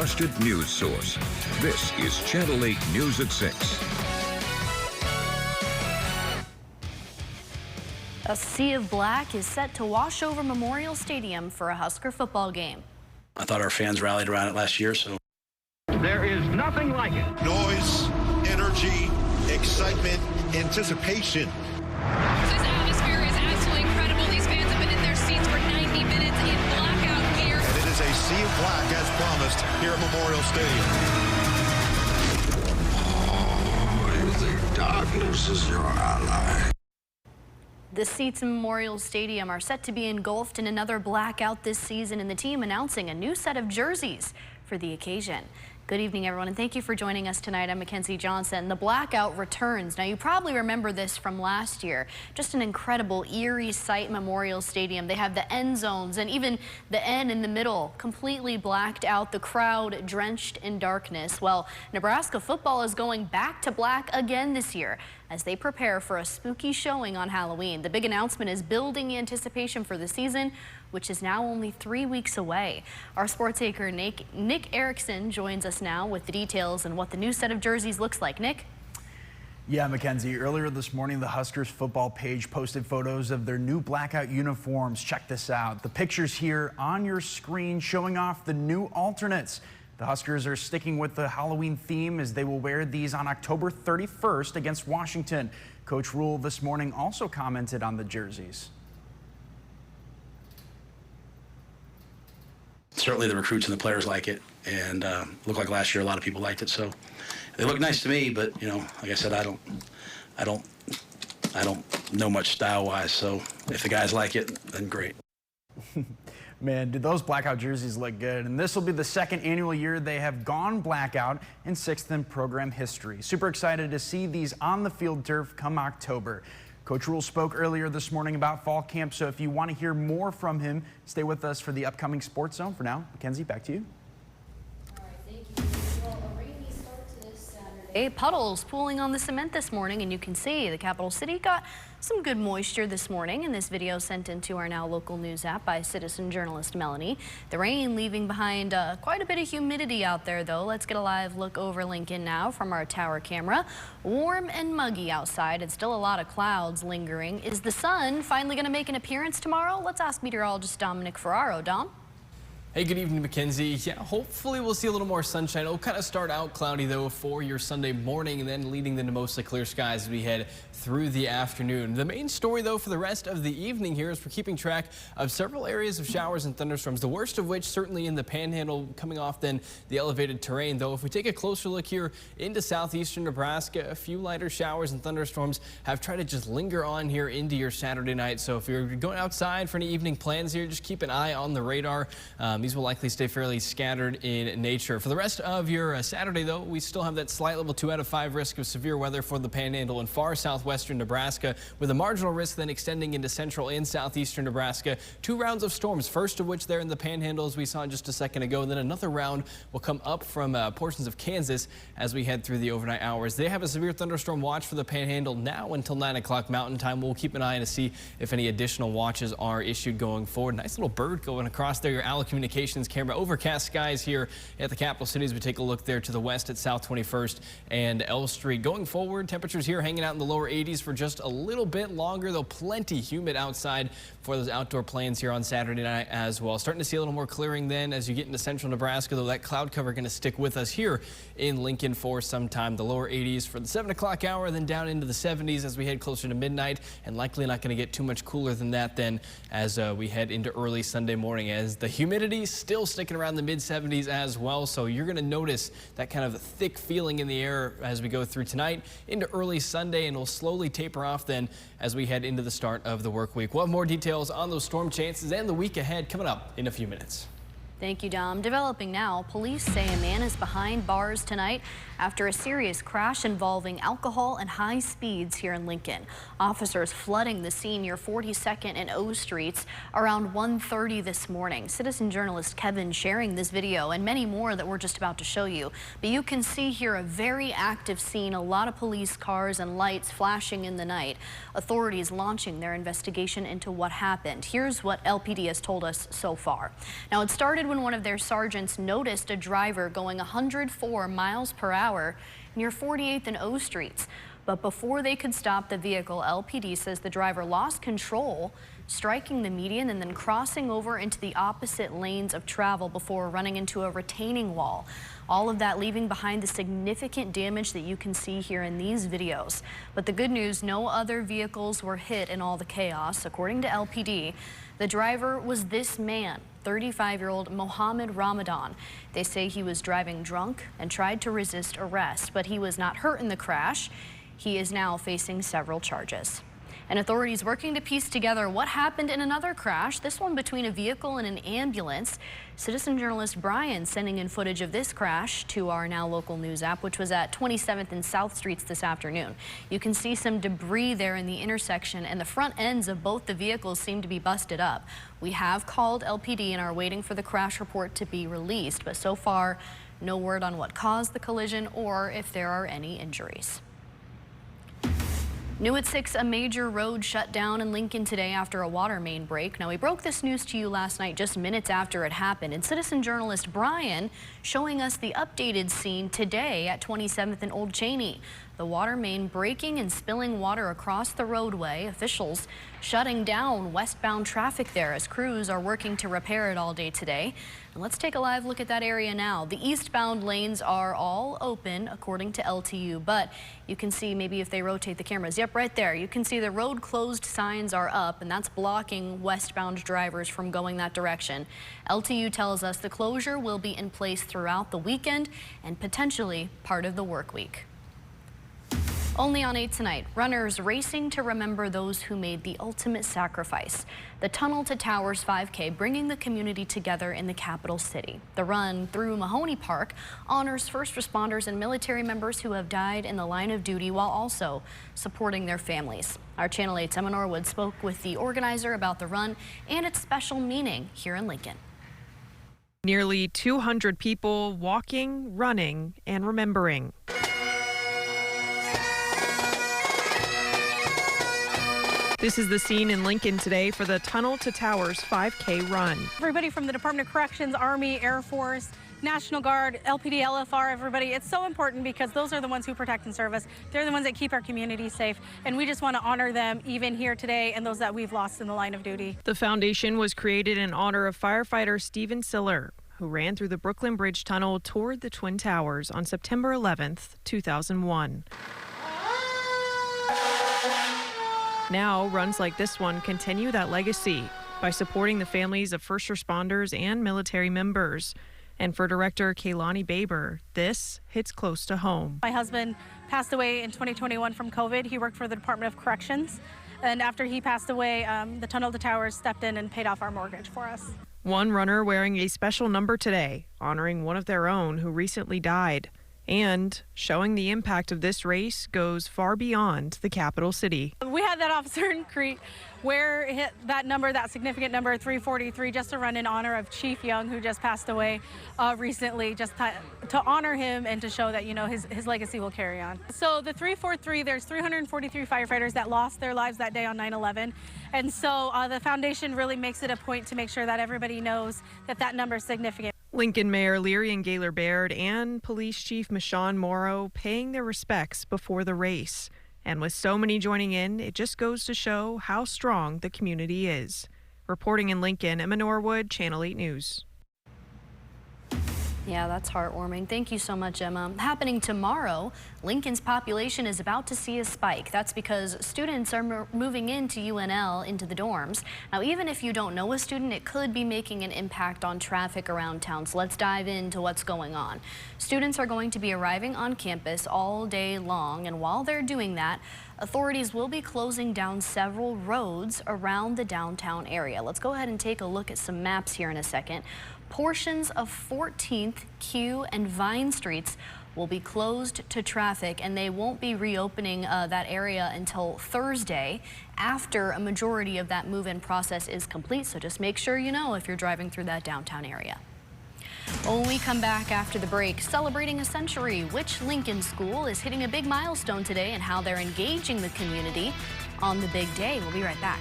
trusted news source. This is Channel 8 News at 6. A sea of black is set to wash over Memorial Stadium for a Husker football game. I thought our fans rallied around it last year, so. There is nothing like it. Noise, energy, excitement, anticipation. This atmosphere is absolutely incredible. These fans have been in their seats for 90 minutes in blackout gear. And it is a sea of black as promised here at Memorial Stadium. Oh, you think darkness is your ally? The seats in Memorial Stadium are set to be engulfed in another blackout this season, and the team announcing a new set of jerseys for the occasion. Good evening, everyone, and thank you for joining us tonight. I'm Mackenzie Johnson. The blackout returns. Now, you probably remember this from last year. Just an incredible, eerie sight, Memorial Stadium. They have the end zones and even the end in the middle completely blacked out, the crowd drenched in darkness. Well, Nebraska football is going back to black again this year as they prepare for a spooky showing on Halloween. The big announcement is building anticipation for the season, which is now only 3 weeks away. Our sports anchor Nick Erickson joins us now with the details and what the new set of jerseys looks like. Nick? Yeah, Mackenzie, earlier this morning, the Huskers football page posted photos of their new blackout uniforms. Check this out. The pictures here on your screen showing off the new alternates. The Huskers are sticking with the Halloween theme as they will wear these on October 31st against Washington. Coach Rule this morning also commented on the jerseys. Certainly the recruits and the players like it, and looked like last year a lot of people liked it, so they look nice to me. But you know, like I said, I don't know much style-wise, so if the guys like it, then great. Man, did those blackout jerseys look good. And this will be the second annual year they have gone blackout in sixth in program history. Super excited to see these on the field turf come October. Coach Rule spoke earlier this morning about fall camp, so if you want to hear more from him, stay with us for the upcoming Sports Zone. For now, Mackenzie, back to you. All right, thank you. Well, a rainy start to this Saturday. Puddles pooling on the cement this morning, and you can see the capital city got some good moisture this morning in this video sent into our Now Local News app by citizen journalist Melanie. The rain leaving behind quite a bit of humidity out there, though. Let's get a live look over Lincoln now from our tower camera. Warm and muggy outside and still a lot of clouds lingering. Is the sun finally going to make an appearance tomorrow? Let's ask meteorologist Dominic Ferraro. Dom? Hey, good evening, Mackenzie. Yeah, hopefully we'll see a little more sunshine. It'll kind of start out cloudy, though, for your Sunday morning and then leading into mostly clear skies as we head through the afternoon. The main story, though, for the rest of the evening here is we're keeping track of several areas of showers and thunderstorms, the worst of which certainly in the Panhandle, coming off then the elevated terrain. Though if we take a closer look here into southeastern Nebraska, a few lighter showers and thunderstorms have tried to just linger on here into your Saturday night. So if you're going outside for any evening plans here, just keep an eye on the radar. These will likely stay fairly scattered in nature. For the rest of your Saturday, though, we still have that slight level 2 out of 5 risk of severe weather for the Panhandle and far southwestern Nebraska, with a marginal risk then extending into central and southeastern Nebraska. 2 rounds of storms, first of which there in the Panhandle, as we saw just a second ago, and then another round will come up from portions of Kansas as we head through the overnight hours. They have a severe thunderstorm watch for the Panhandle now until 9 o'clock Mountain Time. We'll keep an eye to see if any additional watches are issued going forward. Nice little bird going across there, your Owl Communications camera. Overcast skies here at the capital city as we take a look there to the west at South 21st and L Street. Going forward, temperatures here hanging out in the lower 80s for just a little bit longer, though plenty humid outside for those outdoor plans here on Saturday night as well. Starting to see a little more clearing then as you get into central Nebraska, though that cloud cover going to stick with us here in Lincoln for some time. The lower 80s for the 7 o'clock hour, then down into the 70s as we head closer to midnight, and likely not going to get too much cooler than that then as we head into early Sunday morning, as the humidity still sticking around the mid-70s as well. So you're going to notice that kind of thick feeling in the air as we go through tonight into early Sunday, and will slowly taper off then as we head into the start of the work week. We'll have more details on those storm chances and the week ahead coming up in a few minutes. Thank you, Dom. Developing now, police say a man is behind bars tonight after a serious crash involving alcohol and high speeds here in Lincoln. Officers flooding the scene near 42nd and O Streets around 1:30 this morning. Citizen journalist Kevin sharing this video and many more that we're just about to show you. But you can see here a very active scene, a lot of police cars and lights flashing in the night. Authorities launching their investigation into what happened. Here's what LPD has told us so far. Now, it started when one of their sergeants noticed a driver going 104 miles per hour near 48th and O Streets. But before they could stop the vehicle, LPD says the driver lost control, striking the median and then crossing over into the opposite lanes of travel before running into a retaining wall. All of that leaving behind the significant damage that you can see here in these videos. But the good news, no other vehicles were hit in all the chaos. According to LPD, the driver was this man, 35-year-old Mohammed Ramadan. They say he was driving drunk and tried to resist arrest, but he was not hurt in the crash. He is now facing several charges. And authorities working to piece together what happened in another crash, this one between a vehicle and an ambulance. Citizen journalist Brian sending in footage of this crash to our Now Local News app, which was at 27th and South Streets this afternoon. You can see some debris there in the intersection, and the front ends of both the vehicles seem to be busted up. We have called LPD and are waiting for the crash report to be released, but so far, no word on what caused the collision or if there are any injuries. New at 6, a major road shut down in Lincoln today after a water main break. Now, we broke this news to you last night just minutes after it happened, and citizen journalist Brian showing us the updated scene today at 27th and Old Cheney. The water main breaking and spilling water across the roadway. Officials shutting down westbound traffic there as crews are working to repair it all day today. And let's take a live look at that area now. The eastbound lanes are all open according to LTU, but you can see maybe if they rotate the cameras. Yep, right there. You can see the road closed signs are up, and that's blocking westbound drivers from going that direction. LTU tells us the closure will be in place throughout the weekend and potentially part of the work week. Only on 8 tonight, runners racing to remember those who made the ultimate sacrifice. The Tunnel to Towers 5K bringing the community together in the capital city. The run through Mahoney Park honors first responders and military members who have died in the line of duty while also supporting their families. Our Channel 8's Emma Norwood spoke with the organizer about the run and its special meaning here in Lincoln. Nearly 200 people walking, running, and remembering. This is the scene in Lincoln today for the Tunnel to Towers 5K run. Everybody from the Department of Corrections, Army, Air Force, National Guard, LPD, LFR, everybody. It's so important because those are the ones who protect and serve us. They're the ones that keep our community safe, and we just want to honor them even here today and those that we've lost in the line of duty. The foundation was created in honor of firefighter Stephen Siller, who ran through the Brooklyn Bridge Tunnel toward the Twin Towers on September 11th, 2001. Now, runs like this one continue that legacy by supporting the families of first responders and military members. And for director Kaylani Baber, this hits close to home. My husband passed away in 2021 from COVID. He worked for the Department of Corrections. And after he passed away, the Tunnel to Towers stepped in and paid off our mortgage for us. One runner wearing a special number today, honoring one of their own who recently died. And showing the impact of this race goes far beyond the capital city. We had that officer in Crete wear that number, that significant number, 343, just to run in honor of Chief Young, who just passed away recently, just to honor him and to show that, you know, his legacy will carry on. So the 343, there's 343 firefighters that lost their lives that day on 9/11. And so the foundation really makes it a point to make sure that everybody knows that that number is significant. Lincoln Mayor Lyrian Gaylor Baird and Police Chief Michonne Morrow paying their respects before the race. And with so many joining in, it just goes to show how strong the community is. Reporting in Lincoln, Emma Norwood, Channel 8 News. Yeah, that's heartwarming. Thank you so much, Emma. Happening tomorrow, Lincoln's population is about to see a spike. That's because students are moving into UNL, into the dorms. Now, even if you don't know a student, it could be making an impact on traffic around town. So let's dive into what's going on. Students are going to be arriving on campus all day long, and while they're doing that, authorities will be closing down several roads around the downtown area. Let's go ahead and take a look at some maps here in a second. Portions of 14th, Q, and Vine Streets will be closed to traffic, and they won't be reopening that area until Thursday after a majority of that move-in process is complete. So just make sure you know if you're driving through that downtown area. When we come back after the break, celebrating a century, which Lincoln school is hitting a big milestone today and how they're engaging the community on the big day. We'll be right back.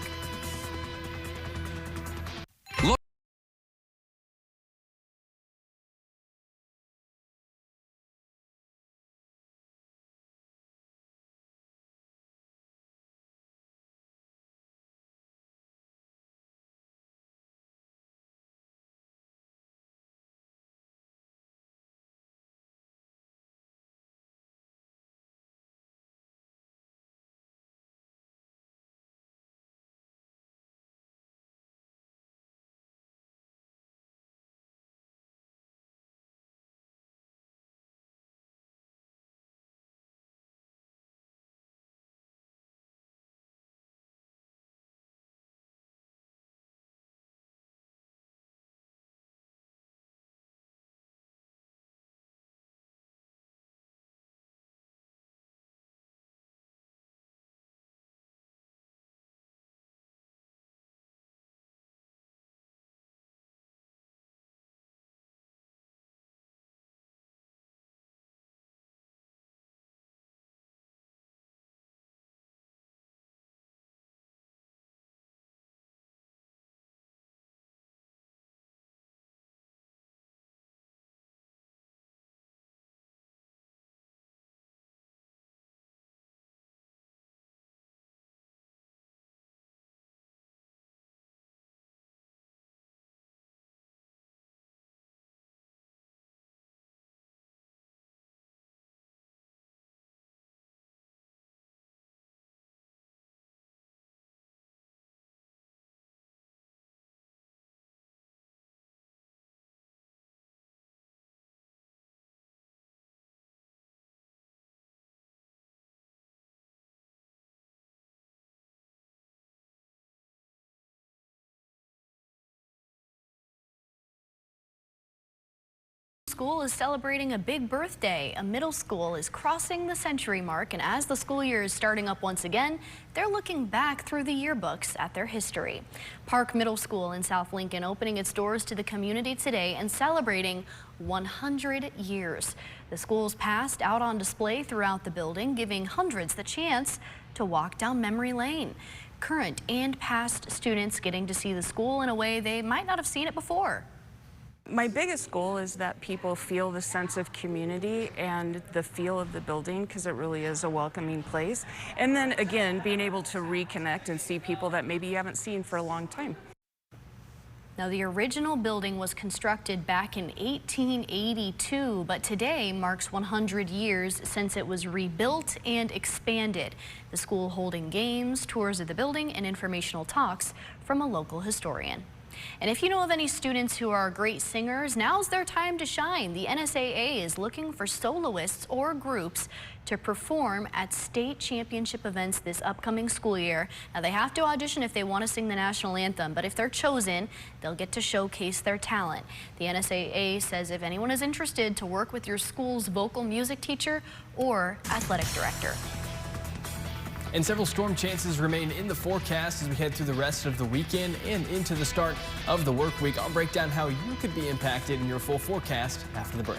school is celebrating a big birthday. A middle school is crossing the century mark, and as the school year is starting up once again, they're looking back through the yearbooks at their history. Park Middle School in South Lincoln opening its doors to the community today and celebrating 100 years. The school's past out on display throughout the building, giving hundreds the chance to walk down memory lane. Current and past students getting to see the school in a way they might not have seen it before. My biggest goal is that people feel the sense of community and the feel of the building, because it really is a welcoming place. And then again, being able to reconnect and see people that maybe you haven't seen for a long time. Now, the original building was constructed back in 1882, but today marks 100 years since it was rebuilt and expanded. The school holding games, tours of the building, and informational talks from a local historian. And if you know of any students who are great singers, now's their time to shine. The NSAA is looking for soloists or groups to perform at state championship events this upcoming school year. Now, they have to audition if they want to sing the national anthem, but if they're chosen, they'll get to showcase their talent. The NSAA says if anyone is interested to work with your school's vocal music teacher or athletic director. And several storm chances remain in the forecast as we head through the rest of the weekend and into the start of the work week. I'll break down how you could be impacted in your full forecast after the break.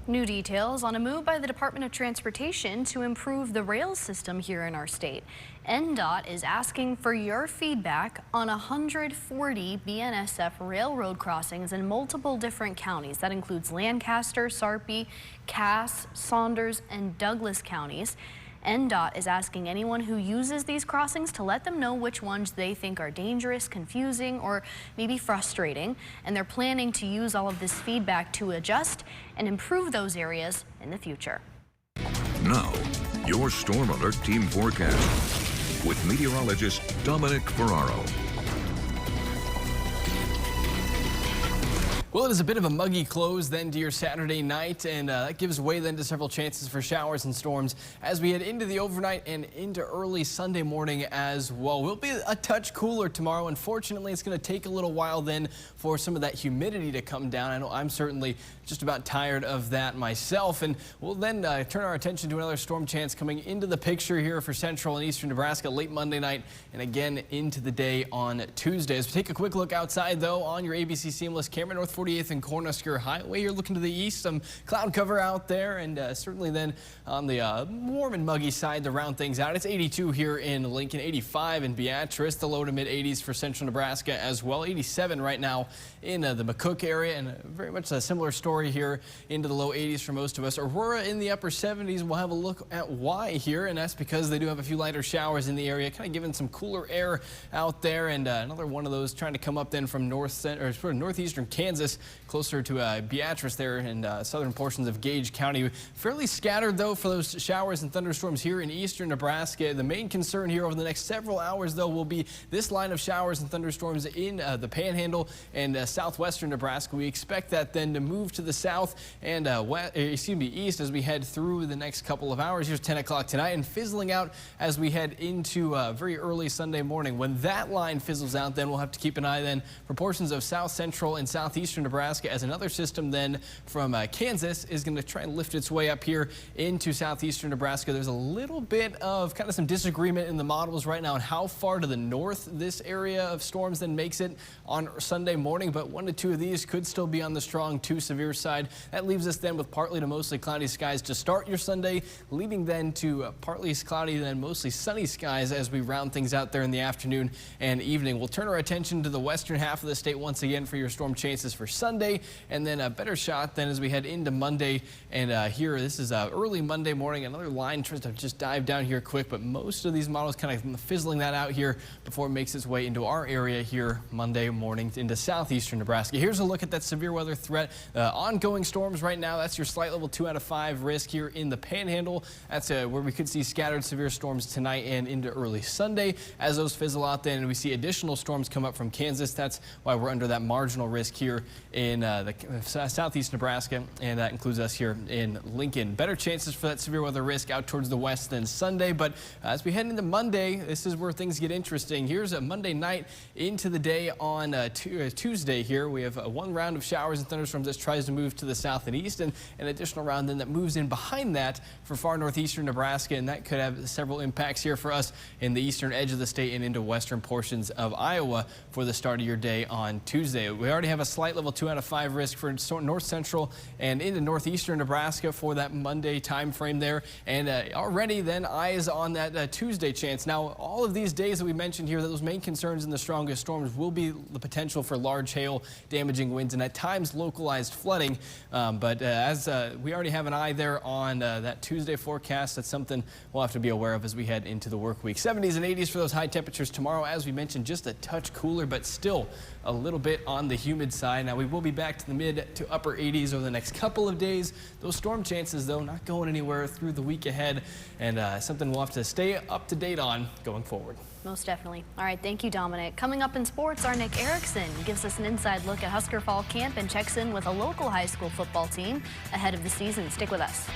New details on a move by the Department of Transportation to improve the rail system here in our state. NDOT is asking for your feedback on 140 BNSF railroad crossings in multiple different counties. That includes Lancaster, Sarpy, Cass, Saunders, and Douglas counties. NDOT is asking anyone who uses these crossings to let them know which ones they think are dangerous, confusing, or maybe frustrating. And they're planning to use all of this feedback to adjust and improve those areas in the future. Now, your Storm Alert Team forecast with meteorologist Dominic Ferraro. Well, it is a bit of a muggy close then to your Saturday night, and that gives way then to several chances for showers and storms as we head into the overnight and into early Sunday morning as well. We'll be a touch cooler tomorrow. Unfortunately, it's going to take a little while then for some of that humidity to come down. I know I'm certainly just about tired of that myself, and we'll then turn our attention to another storm chance coming into the picture here for central and eastern Nebraska late Monday night and again into the day on Tuesday. As we take a quick look outside, though, on your ABC Seamless camera, North 48th and Cornhusker Highway. You're looking to the east, some cloud cover out there, and certainly then on the warm and muggy side to round things out. It's 82 here in Lincoln, 85 in Beatrice, the low to mid 80s for central Nebraska as well. 87 right now in the McCook area, and very much a similar story here into the low 80s for most of us. Aurora in the upper 70s. We'll have a look at why here, and that's because they do have a few lighter showers in the area, kind of giving some cooler air out there, and another one of those trying to come up then from northeastern Kansas, closer to Beatrice there in southern portions of Gage County. Fairly scattered though for those showers and thunderstorms here in eastern Nebraska. The main concern here over the next several hours though will be this line of showers and thunderstorms in the Panhandle and southwestern Nebraska. We expect that then to move to the south and east as we head through the next couple of hours. Here's 10 o'clock tonight and fizzling out as we head into very early Sunday morning. When that line fizzles out, then we'll have to keep an eye then for portions of south central and southeastern Nebraska as another system then from Kansas is going to try and lift its way up here into southeastern Nebraska. There's a little bit of kind of some disagreement in the models right now on how far to the north this area of storms then makes it on Sunday morning, but 1 to 2 of these could still be on the strong to severe side. That leaves us then with partly to mostly cloudy skies to start your Sunday, leading then to partly cloudy then mostly sunny skies as we round things out there in the afternoon and evening. We'll turn our attention to the western half of the state once again for your storm chances for Sunday, and then a better shot then as we head into Monday. And here, this is early Monday morning. Another line tries to just dive down here quick, but most of these models kind of fizzling that out here before it makes its way into our area here Monday morning into southeastern Nebraska. Here's a look at that severe weather threat. Ongoing storms right now. That's your slight level 2 out of 5 risk here in the Panhandle. That's where we could see scattered severe storms tonight and into early Sunday. As those fizzle out then, and we see additional storms come up from Kansas. That's why we're under that marginal risk here in the southeast Nebraska, and that includes us here in Lincoln. Better chances for that severe weather risk out towards the west than Sunday, but as we head into Monday, this is where things get interesting. Here's a Monday night into the day on Tuesday here. We have one round of showers and thunderstorms that tries to move to the south and east, and an additional round then that moves in behind that for far northeastern Nebraska, and that could have several impacts here for us in the eastern edge of the state and into western portions of Iowa for the start of your day on Tuesday. We already have a slight level 2 out of 5 risk for north central and into northeastern Nebraska for that Monday time frame there, and already then eyes on that Tuesday chance. Now, all of these days that we mentioned here, those main concerns in the strongest storms will be the potential for large hail, damaging winds, and at times localized flooding. But as we already have an eye there on that Tuesday forecast, that's something we'll have to be aware of as we head into the work week. 70s and 80s for those high temperatures tomorrow. As we mentioned, just a touch cooler, but still a little bit on the humid side. Now, we will be back to the mid to upper 80s over the next couple of days. Those storm chances, though, not going anywhere through the week ahead, and something we'll have to stay up to date on going forward. Most definitely. All right, thank you, Dominic. Coming up in sports, our Nick Erickson gives us an inside look at Husker Fall Camp and checks in with a local high school football team ahead of the season. Stick with us.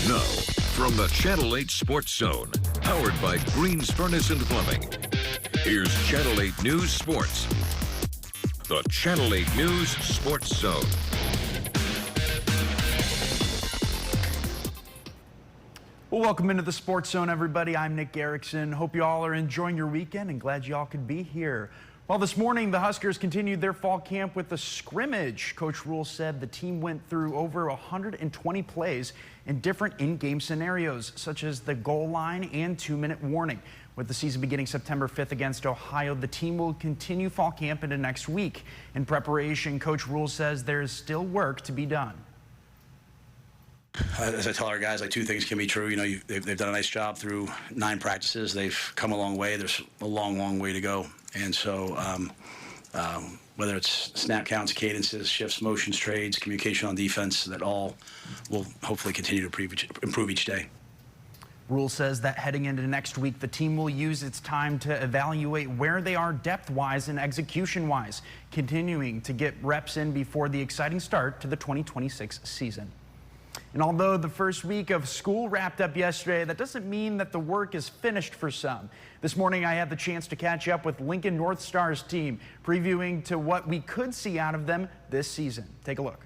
Now, from the Channel 8 Sports Zone, powered by Green's Furnace and Plumbing, here's Channel 8 News Sports. The Channel 8 News Sports Zone. Well, welcome into the Sports Zone, everybody. I'm Nick Erickson. Hope you all are enjoying your weekend and glad you all could be here. Well, this morning, the Huskers continued their fall camp with a scrimmage. Coach Rule said the team went through over 120 plays in different in-game scenarios, such as the goal line and 2-minute warning. With the season beginning September 5th against Ohio, the team will continue fall camp into next week. In preparation, Coach Rule says there's still work to be done. As I tell our guys, like, two things can be true. You know, they've done a nice job through 9 practices. They've come a long way. There's a long, long way to go. And so whether it's snap counts, cadences, shifts, motions, trades, communication on defense, that all will hopefully continue to improve each day. Rule says that heading into next week, the team will use its time to evaluate where they are depth-wise and execution-wise, continuing to get reps in before the exciting start to the 2026 season. And although the first week of school wrapped up yesterday, that doesn't mean that the work is finished for some. This morning, I had the chance to catch up with Lincoln North Stars team, previewing to what we could see out of them this season. Take a look.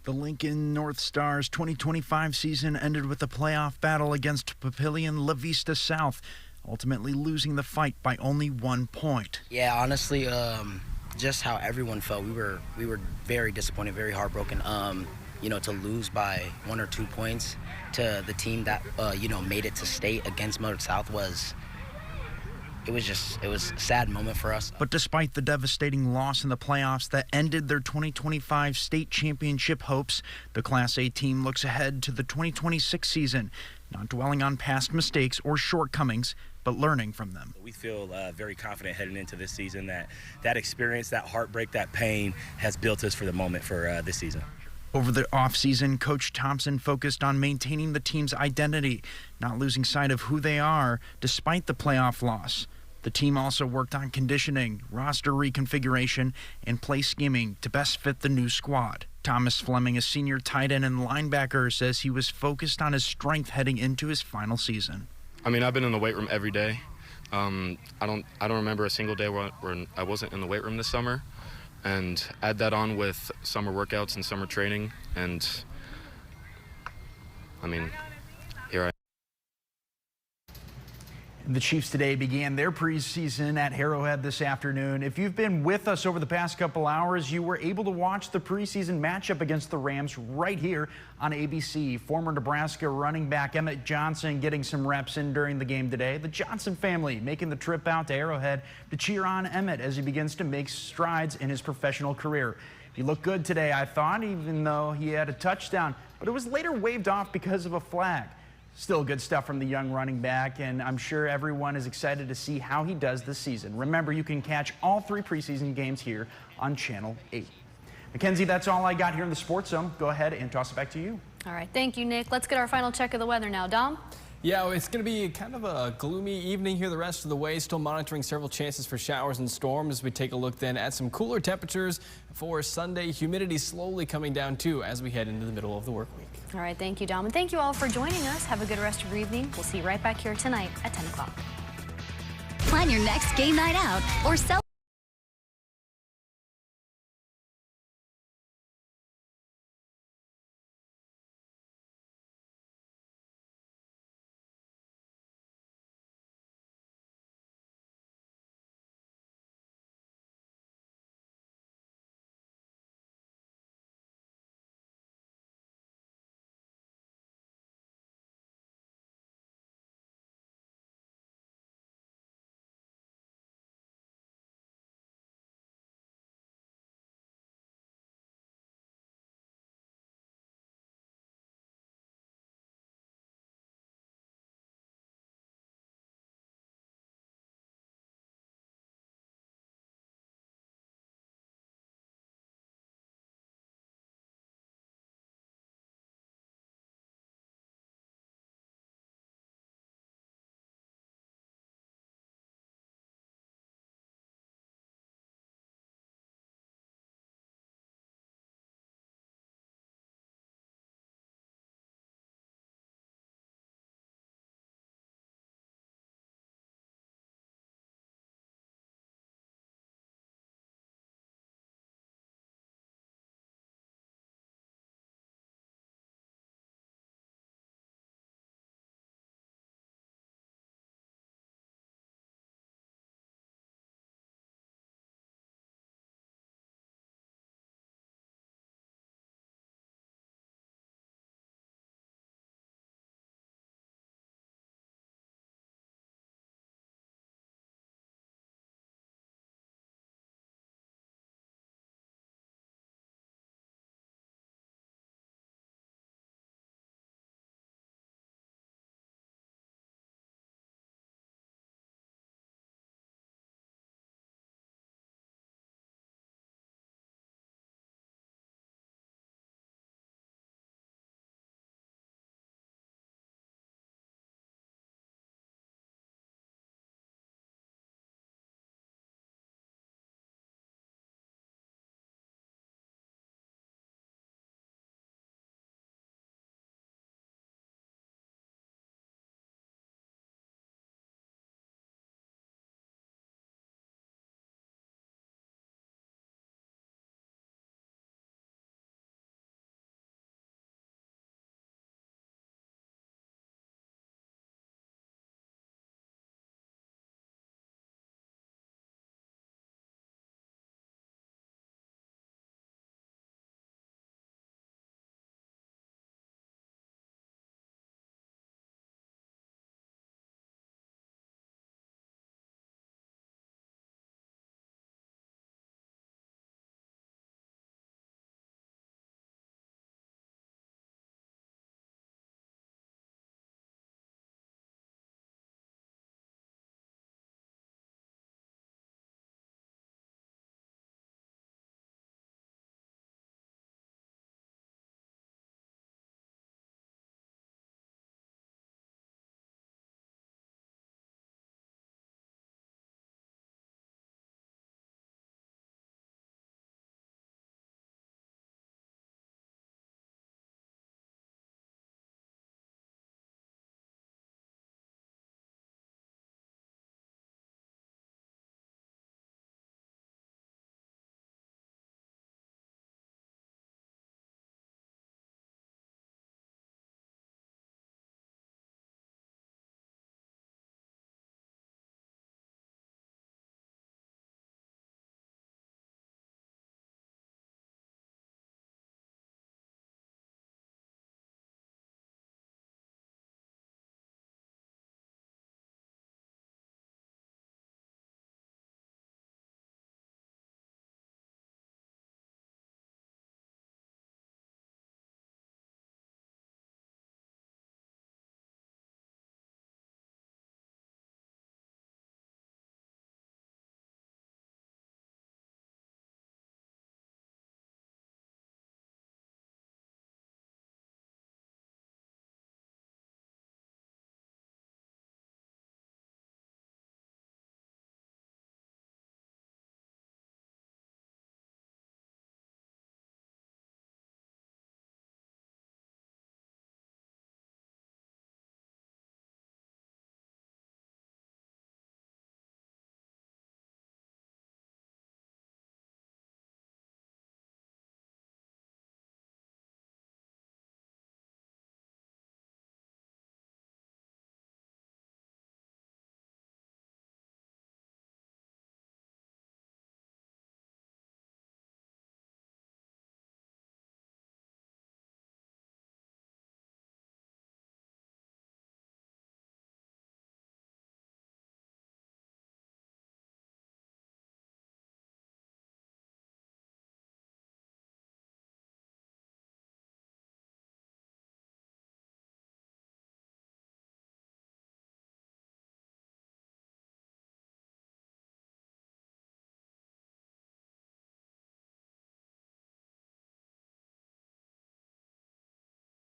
The Lincoln North Stars 2025 season ended with a playoff battle against Papillion La Vista South, ultimately losing the fight by only 1 point. Yeah, honestly, just how everyone felt. We were very disappointed, very heartbroken. You know, to lose by 1 or 2 points to the team that, you know, made it to state against Motor South it was a sad moment for us. But despite the devastating loss in the playoffs that ended their 2025 state championship hopes, the Class A team looks ahead to the 2026 season, not dwelling on past mistakes or shortcomings, but learning from them. We feel very confident heading into this season that experience, that heartbreak, that pain has built us for the moment for this season. Over the offseason, Coach Thompson focused on maintaining the team's identity, not losing sight of who they are despite the playoff loss. The team also worked on conditioning, roster reconfiguration, and play scheming to best fit the new squad. Thomas Fleming, a senior tight end and linebacker, says he was focused on his strength heading into his final season. I mean, I've been in the weight room every day. I don't remember a single day where I wasn't in the weight room this summer. And add that on with summer workouts and summer training, and I mean, here I am. The Chiefs today began their preseason at Arrowhead this afternoon. If you've been with us over the past couple hours, you were able to watch the preseason matchup against the Rams right here on ABC. Former Nebraska running back Emmett Johnson getting some reps in during the game today. The Johnson family making the trip out to Arrowhead to cheer on Emmett as he begins to make strides in his professional career. He looked good today, I thought, even though he had a touchdown, but it was later waved off because of a flag. Still good stuff from the young running back, and I'm sure everyone is excited to see how he does this season. Remember, you can catch all 3 preseason games here on Channel 8. Mackenzie, that's all I got here in the Sports Zone. Go ahead and toss it back to you. All right, thank you, Nick. Let's get our final check of the weather now. Dom? Yeah, it's going to be kind of a gloomy evening here the rest of the way. Still monitoring several chances for showers and storms as we take a look then at some cooler temperatures for Sunday. Humidity slowly coming down too as we head into the middle of the work week. All right, thank you, Dom. And thank you all for joining us. Have a good rest of your evening. We'll see you right back here tonight at 10 o'clock. Plan your next game night out or celebrate